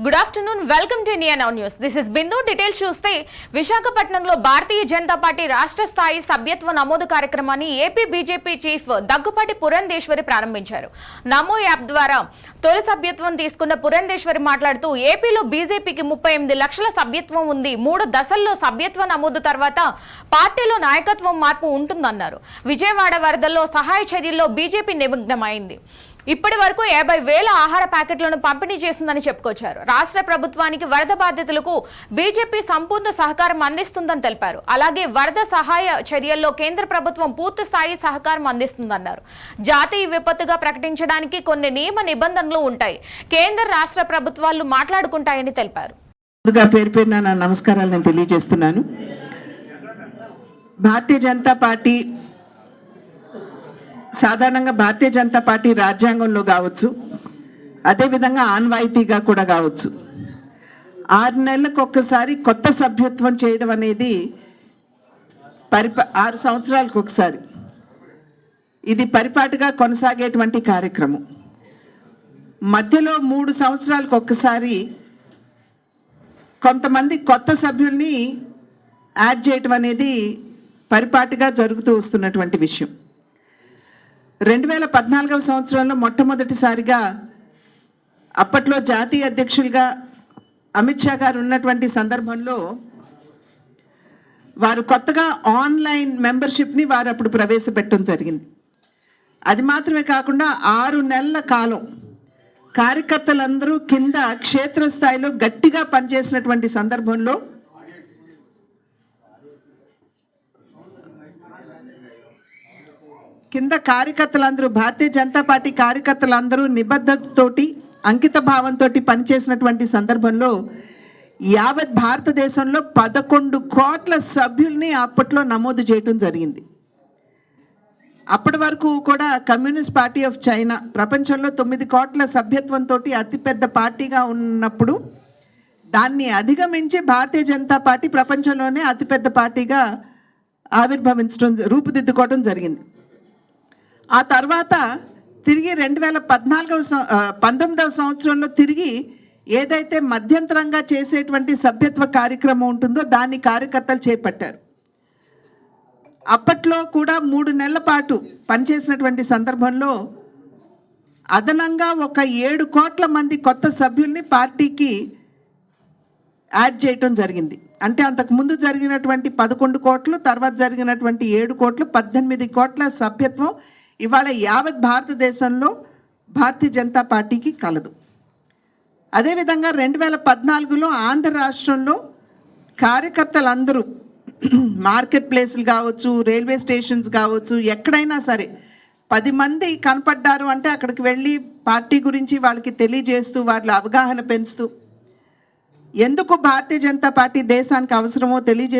Good afternoon, welcome to India now news. This is Bindu. Details చూస్తే విశాఖపట్నంలో Bharatiya Janata party రాష్ట్ర స్థాయి సభ్యత్వ నమోదు కార్యక్రమాన్ని AP BJP chief Daggubati Purandeswari ప్రారంభించారు. నమో యాప్ ద్వారా తొలి సభ్యత్వం తీసుకున్న పురంధేశ్వరి మాట్లాడుతూ ఏపీలో బీజేపీకి 38 లక్షల సభ్యత్వం ఉంది. 3 దశల్లో సభ్యత్వ నమోదు తర్వాత పార్టీలో నాయకత్వం మార్పు ఉంటుందన్నారు. విజయవాడ వరదల్లో సహాయ చర్యల్లో బీజేపీ నిమగ్నమైంది. ఇప్పటి వరకు 50,000 ఆహార ప్యాకెట్లను పంపిణీ చేసిందని చెప్పుకొచ్చారు. రాష్ట్ర ప్రభుత్వానికి వరద బాధితులకు బీజేపీ సంపూర్ణ సహకారం అందిస్తుందని తెలిపారు. అలాగే వరద సహాయ చర్యల్లో కేంద్ర ప్రభుత్వం పూర్తి స్థాయి సహకారం అందిస్తుందన్నారు. జాతీయ విపత్తుగా ప్రకటించడానికి కొన్ని నియమ నిబంధనలు ఉంటాయి. కేంద్ర రాష్ట్ర ప్రభుత్వాలు మాట్లాడుకుంటాయని తెలిపారు. నమస్కారాలు నేను తెలియజేస్తున్నాను. భారతీయ జనతా పార్టీ సాధారణంగా భారతీయ జనతా పార్టీ రాజ్యాంగంలో కావచ్చు, అదేవిధంగా ఆన్వాయితీగా కూడా కావచ్చు, 6 నెలలకు ఒక్కసారి కొత్త సభ్యత్వం చేయడం అనేది 6 సంవత్సరాలకు ఒకసారి ఇది పరిపాటిగా కొనసాగేటువంటి కార్యక్రమం. మధ్యలో 3 సంవత్సరాలకు ఒక్కసారి కొంతమంది కొత్త సభ్యుల్ని యాడ్ చేయటం అనేది పరిపాటిగా జరుగుతూ వస్తున్నటువంటి విషయం. 2014వ సంవత్సరంలో మొట్టమొదటిసారిగా అప్పట్లో జాతీయ అధ్యక్షులుగా అమిత్ షా గారు ఉన్నటువంటి సందర్భంలో వారు కొత్తగా ఆన్లైన్ మెంబర్షిప్ని వారు అప్పుడు ప్రవేశపెట్టడం జరిగింది. అది మాత్రమే కాకుండా 6 నెలల కాలం కార్యకర్తలందరూ కింద క్షేత్రస్థాయిలో గట్టిగా పనిచేసినటువంటి సందర్భంలో కింద కార్యకర్తలందరూ భారతీయ జనతా పార్టీ కార్యకర్తలందరూ నిబద్ధతతోటి అంకిత భావంతో పనిచేసినటువంటి సందర్భంలో యావత్ భారతదేశంలో 11 కోట్ల సభ్యుల్ని అప్పట్లో నమోదు చేయడం జరిగింది. అప్పటి వరకు కూడా కమ్యూనిస్ట్ పార్టీ ఆఫ్ చైనా ప్రపంచంలో 9 కోట్ల సభ్యత్వంతో అతిపెద్ద పార్టీగా ఉన్నప్పుడు దాన్ని అధిగమించి భారతీయ జనతా పార్టీ ప్రపంచంలోనే అతిపెద్ద పార్టీగా ఆవిర్భవించడం రూపుదిద్దుకోవడం జరిగింది. ఆ తర్వాత తిరిగి 2019వ సంవత్సరంలో తిరిగి ఏదైతే మధ్యంతరంగా చేసేటువంటి సభ్యత్వ కార్యక్రమం ఉంటుందో దాన్ని కార్యకర్తలు చేపట్టారు. అప్పట్లో కూడా 3 నెలల పాటు పనిచేసినటువంటి సందర్భంలో అదనంగా ఒక 7 కోట్ల మంది కొత్త సభ్యుల్ని పార్టీకి యాడ్ చేయటం జరిగింది. అంటే అంతకుముందు జరిగినటువంటి 11 కోట్లు, తర్వాత జరిగినటువంటి 7 కోట్లు, 18 కోట్ల సభ్యత్వం ఇవాళ యావత్ భారతదేశంలో భారతీయ జనతా పార్టీకి కలదు. అదేవిధంగా 2014లో ఆంధ్ర రాష్ట్రంలో కార్యకర్తలందరూ మార్కెట్ ప్లేస్లు కావచ్చు, రైల్వే స్టేషన్స్ కావచ్చు, ఎక్కడైనా సరే 10 మంది కనపడ్డారు అంటే అక్కడికి వెళ్ళి పార్టీ గురించి వాళ్ళకి తెలియజేస్తూ వాళ్ళ అవగాహన పెంచుతూ ఎందుకు భారతీయ జనతా పార్టీ దేశానికి అవసరమో తెలియజేస్తూ